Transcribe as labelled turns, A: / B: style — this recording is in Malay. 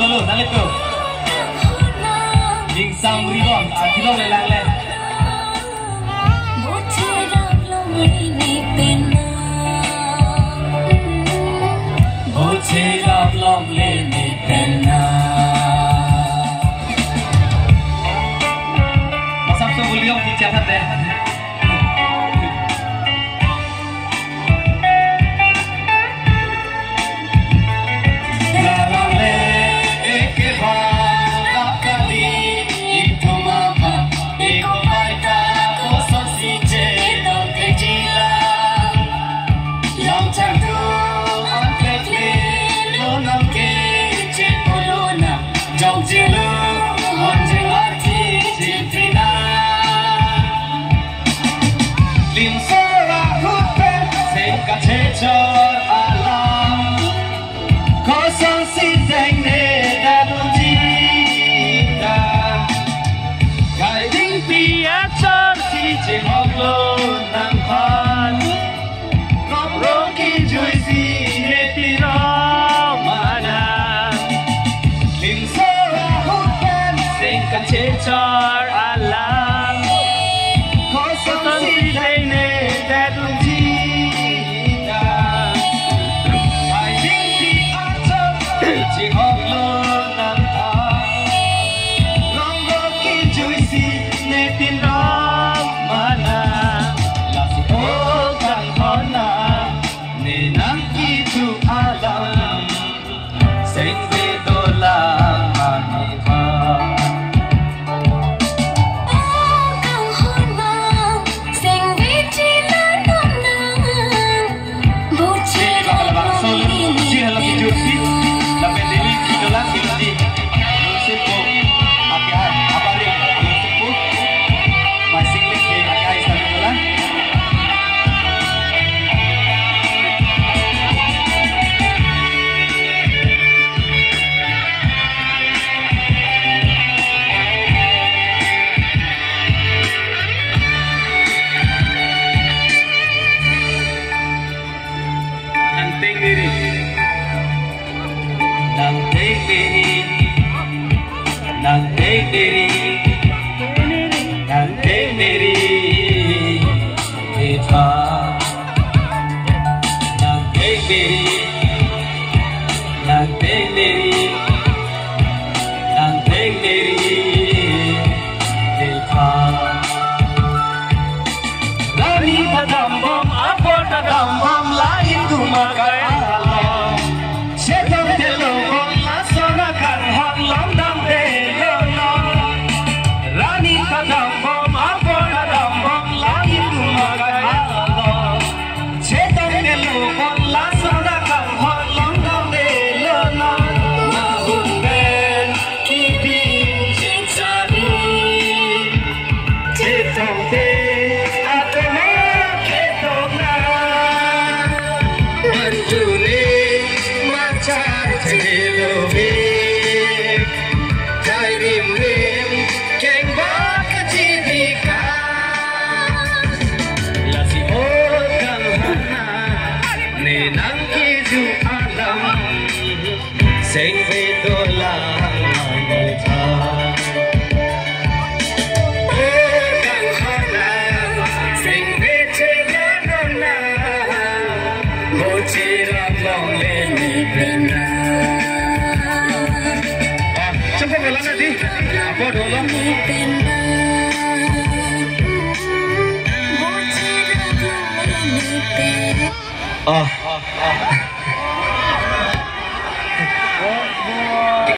A: dulu, naik tu. Dingsam ribon, kilo lelang le. Boche lap long le ni penna. Masam tu beliau di jahat deh.
B: Char alam ko son si dai ne da dun ji da ai ding di ato ji hok lo nam ta long go ki jui si ne tin ram mana la si o kang hona ne nam ki tu alam sen ve do la ma ni